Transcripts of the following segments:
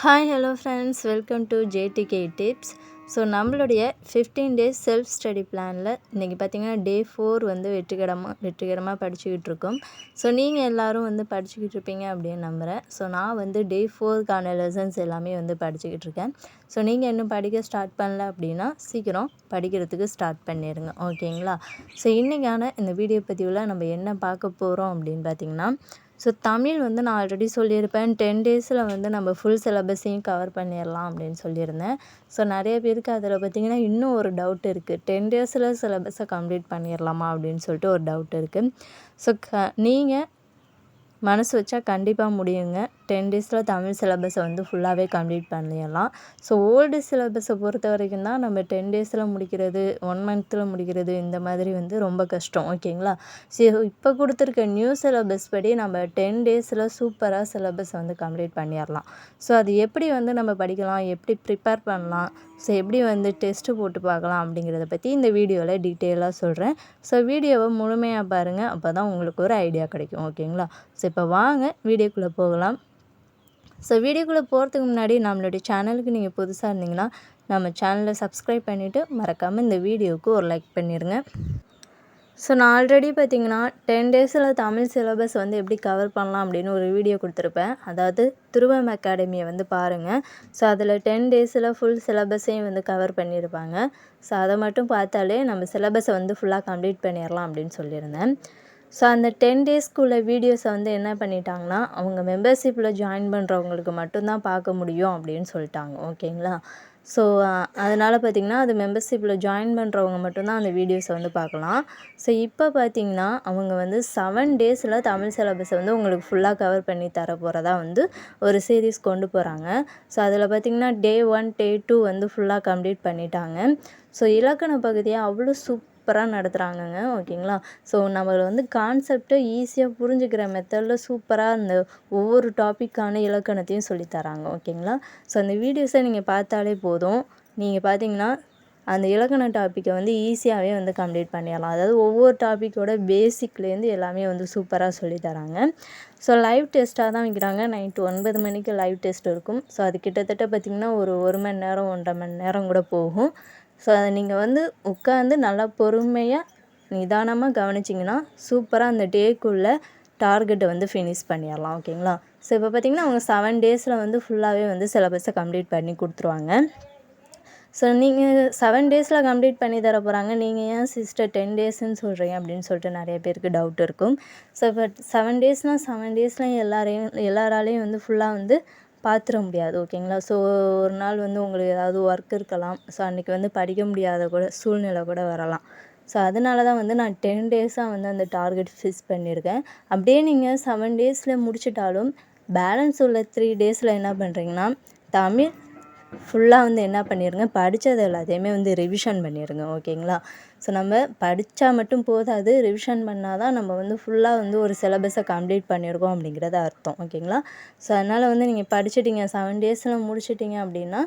Hi hello friends, welcome to JTK tips. So நம்மளுடைய 15 days self study பிளானில் இன்றைக்கி பார்த்திங்கன்னா டே 4 வந்து வெற்றிகரமாக படிச்சுக்கிட்டு இருக்கோம். ஸோ நீங்கள் எல்லோரும் வந்து படிச்சுக்கிட்டு இருப்பீங்க அப்படின்னு நம்புகிறேன். ஸோ நான் வந்து டே 4க்கான லெசன்ஸ் எல்லாமே வந்து படிச்சுக்கிட்டு இருக்கேன். ஸோ நீங்கள் இன்னும் படிக்க ஸ்டார்ட் பண்ணல அப்படின்னா சீக்கிரம் படிக்கிறதுக்கு ஸ்டார்ட் பண்ணிடுங்க, ஓகேங்களா? ஸோ இன்றைக்கான இந்த வீடியோ பதிவில் நம்ம என்ன பார்க்க போகிறோம் அப்படின்னு பார்த்திங்கன்னா, ஸோ தமிழ் வந்து நான் ஆல்ரெடி சொல்லியிருப்பேன் 10 டேஸில் வந்து நம்ம ஃபுல் சிலபஸையும் கவர் பண்ணிடலாம் அப்படின்னு சொல்லியிருந்தேன். ஸோ நிறைய பேருக்கு அதில் பார்த்திங்கன்னா இன்னும் ஒரு டவுட் இருக்குது, 10 டேஸில் சிலபஸை கம்ப்ளீட் பண்ணிடலாமா அப்படின்னு சொல்லிட்டு ஒரு டவுட் இருக்குது. ஸோ நீங்கள் மனசு வச்சா கண்டிப்பாக முடியுங்க. 10 டேஸில் தமிழ் சிலபஸை வந்து ஃபுல்லாகவே கம்ப்ளீட் பண்ணிடலாம். ஸோ ஓல்டு சிலபஸை பொறுத்த வரைக்கும் தான் நம்ம 10 டேஸில் முடிக்கிறது, 1 மந்த்தில் முடிக்கிறது, இந்த மாதிரி வந்து ரொம்ப கஷ்டம், ஓகேங்களா? ஸோ இப்போ கொடுத்துருக்க நியூ சிலபஸ் படி நம்ம 10 டேஸில் சூப்பராக சிலபஸை வந்து கம்ப்ளீட் பண்ணிடலாம். ஸோ அது எப்படி வந்து நம்ம படிக்கலாம், எப்படி ப்ரிப்பேர் பண்ணலாம், ஸோ எப்படி வந்து டெஸ்ட்டு போட்டு பார்க்கலாம் அப்படிங்கிறத பற்றி இந்த வீடியோவில் டீட்டெயிலாக சொல்கிறேன். ஸோ வீடியோவை முழுமையாக பாருங்கள், அப்போ தான் உங்களுக்கு ஒரு ஐடியா கிடைக்கும், ஓகேங்களா? ஸோ இப்போ வாங்க வீடியோக்குள்ளே போகலாம். ஸோ வீடியோக்குள்ளே போகிறதுக்கு முன்னாடி நம்மளுடைய சேனலுக்கு நீங்கள் புதுசாக இருந்தீங்கன்னா நம்ம சேனலை சப்ஸ்கிரைப் பண்ணிவிட்டு மறக்காமல் இந்த வீடியோவுக்கு ஒரு லைக் பண்ணிடுங்க. ஸோ நான் ஆல்ரெடி பார்த்திங்கன்னா 10 டேஸில் தமிழ் சிலபஸ் வந்து எப்படி கவர் பண்ணலாம் அப்படின்னு ஒரு வீடியோ கொடுத்துருப்பேன். அதாவது துருவம் அகாடமியை வந்து பாருங்கள். ஸோ அதில் 10 டேஸில் ஃபுல் சிலபஸையும் வந்து கவர் பண்ணியிருப்பாங்க. ஸோ அதை மட்டும் பார்த்தாலே நம்ம சிலபஸை வந்து ஃபுல்லாக கம்ப்ளீட் பண்ணிடலாம் அப்படின்னு சொல்லியிருந்தேன். ஸோ அந்த 10 டேஸ்க்குள்ள வீடியோஸை வந்து என்ன பண்ணிட்டாங்கன்னா, அவங்க மெம்பர்ஷிப்பில் ஜாயின் பண்ணுறவங்களுக்கு மட்டும்தான் பார்க்க முடியும் அப்படின்னு சொல்லிட்டாங்க, ஓகேங்களா? ஸோ அதனால் பார்த்திங்கன்னா அது மெம்பர்ஷிப்பில் ஜாயின் பண்ணுறவங்க மட்டும்தான் அந்த வீடியோஸை வந்து பார்க்கலாம். ஸோ இப்போ பார்த்திங்கன்னா அவங்க வந்து 7 டேஸில் தமிழ் சிலபஸை வந்து உங்களுக்கு ஃபுல்லாக கவர் பண்ணி தர போகிறதா வந்து ஒரு சீரீஸ் கொண்டு போகிறாங்க. ஸோ அதில் பார்த்திங்கன்னா டே 1 டே 2 வந்து ஃபுல்லாக கம்ப்ளீட் பண்ணிட்டாங்க. ஸோ இலக்கண பகுதியை அவ்வளோ சூப்பராக நடத்துகிறாங்கங்க, ஓகேங்களா? ஸோ நம்மளை வந்து கான்செப்டை ஈஸியாக புரிஞ்சுக்கிற மெத்தடில் சூப்பராக அந்த ஒவ்வொரு டாப்பிக்கான இலக்கணத்தையும் சொல்லித்தராங்க, ஓகேங்களா? ஸோ அந்த வீடியோஸை நீங்கள் பார்த்தாலே போதும், நீங்கள் பார்த்தீங்கன்னா அந்த இலக்கண டாப்பிக்கை வந்து ஈஸியாகவே வந்து கம்ப்ளீட் பண்ணிடலாம். அதாவது ஒவ்வொரு டாப்பிக்கோட பேசிக்லேருந்து எல்லாமே வந்து சூப்பராக சொல்லித்தராங்க. ஸோ லைவ் டெஸ்ட்டாக தான் வைக்கிறாங்க. நைட்டு 9 மணிக்கு லைவ் டெஸ்ட் இருக்கும். ஸோ அது கிட்டத்தட்ட பார்த்திங்கன்னா ஒரு 1 மணி நேரம் 1.5 மணி நேரம் கூட போகும். ஸோ அதை நீங்கள் வந்து உட்காந்து நல்லா பொறுமையாக நிதானமாக கவனிச்சிங்கன்னா சூப்பராக அந்த டேக்குள்ளே டார்கெட்டை வந்து ஃபினிஷ் பண்ணிடலாம், ஓகேங்களா? ஸோ இப்போ பார்த்திங்கன்னா அவங்க 7 டேஸில் வந்து ஃபுல்லாகவே வந்து சிலபஸை கம்ப்ளீட் பண்ணி கொடுத்துருவாங்க. ஸோ நீங்கள் 7 டேஸில் கம்ப்ளீட் பண்ணி தர போகிறாங்க, நீங்கள் ஏன் சிஸ்டர் 10 டேஸ்ன்னு சொல்கிறீங்க அப்படின்னு சொல்லிட்டு நிறைய பேருக்கு டவுட் இருக்கும். ஸோ இப்போ 7 டேஸ்னால் 7 டேஸில் எல்லாராலையும் வந்து ஃபுல்லாக வந்து பார்த்துட முடியாது, ஓகேங்களா? ஸோ ஒரு நாள் வந்து உங்களுக்கு ஏதாவது ஒர்க் இருக்கலாம். ஸோ அன்றைக்கி வந்து படிக்க முடியாத கூட சூழ்நிலை கூட வரலாம். ஸோ அதனால தான் வந்து நான் 10 டேஸாக வந்து அந்த டார்கெட் ஃபிக்ஸ் பண்ணியிருக்கேன். அப்படியே நீங்கள் 7 டேஸில் முடிச்சிட்டாலும் பேலன்ஸ் உள்ள 3 டேஸில் என்ன பண்ணுறீங்கன்னா தமிழ் ஃபுல்லாக வந்து என்ன பண்ணிடுங்க, படித்தது எல்லாத்தையுமே வந்து ரிவிஷன் பண்ணிடுங்க, ஓகேங்களா? ஸோ நம்ம படித்தா மட்டும் போதாது, ரிவிஷன் பண்ணால் தான் நம்ம வந்து ஃபுல்லாக வந்து ஒரு சிலபஸை கம்ப்ளீட் பண்ணியிருக்கோம் அப்படிங்கிறது அர்த்தம், ஓகேங்களா? ஸோ அதனால் வந்து நீங்கள் படிச்சிட்டிங்க 7 டேஸில் முடிச்சிட்டிங்க அப்படின்னா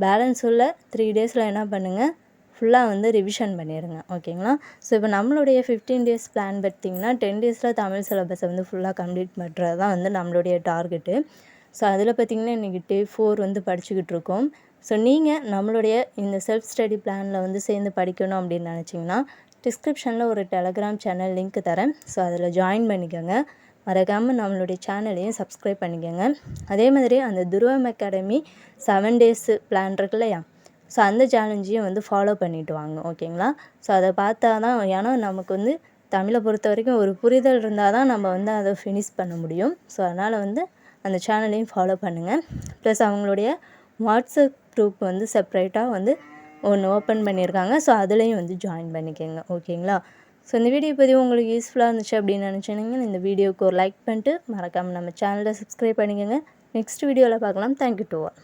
பேலன்ஸ் உள்ள 3 டேஸில் என்ன பண்ணுங்கள், ஃபுல்லாக வந்து ரிவிஷன் பண்ணிடுங்க, ஓகேங்களா? ஸோ இப்போ நம்மளுடைய 15 டேஸ் பிளான் பார்த்திங்கன்னா 10 டேஸில் தமிழ் சிலபஸை வந்து ஃபுல்லாக கம்ப்ளீட் பண்ணுறது தான் வந்து நம்மளுடைய டார்கெட்டு. ஸோ அதில் பார்த்திங்கன்னா இன்றைக்கி டே 4 வந்து படிச்சுக்கிட்டு இருக்கோம். ஸோ நீங்கள் நம்மளுடைய இந்த செல்ஃப் ஸ்டடி பிளானில் வந்து சேர்ந்து படிக்கணும் அப்படின்னு நினச்சிங்கன்னா டிஸ்கிரிப்ஷனில் ஒரு டெலகிராம் சேனல் லிங்க் தரேன். ஸோ அதில் ஜாயின் பண்ணிக்கோங்க. மறக்காமல் நம்மளுடைய சேனலையும் சப்ஸ்கிரைப் பண்ணிக்கோங்க. அதே மாதிரி அந்த துருவம் அகாடமி 7 டேஸு பிளான் இருக்கு இல்லையா, ஸோ அந்த சேலஞ்சையும் வந்து ஃபாலோ பண்ணிவிட்டு வாங்க, ஓகேங்களா? ஸோ அதை பார்த்தா தான், ஏன்னா நமக்கு வந்து தமிழை பொறுத்த வரைக்கும் ஒரு புரிதல் இருந்தால் தான் நம்ம வந்து அதை ஃபினிஷ் பண்ண முடியும். ஸோ அதனால் வந்து அந்த சேனலையும் ஃபாலோ பண்ணுங்கள். ப்ளஸ் அவங்களுடைய வாட்ஸ்அப் குரூப் வந்து செப்ரேட்டாக வந்து ஒன்று ஓப்பன் பண்ணியிருக்காங்க. ஸோ அதுலேயும் வந்து ஜாயின் பண்ணிக்கோங்க, ஓகேங்களா? ஸோ இந்த வீடியோ பதிவு உங்களுக்கு யூஸ்ஃபுல்லாக இருந்துச்சு அப்படின்னு நினச்சிங்கன்னா இந்த வீடியோவுக்கு ஒரு லைக் பண்ணிட்டு மறக்காமல் நம்ம சேனலை சப்ஸ்கிரைப் பண்ணிக்கோங்க. நெக்ஸ்ட் வீடியோவில் பார்க்கலாம். Thank you to all.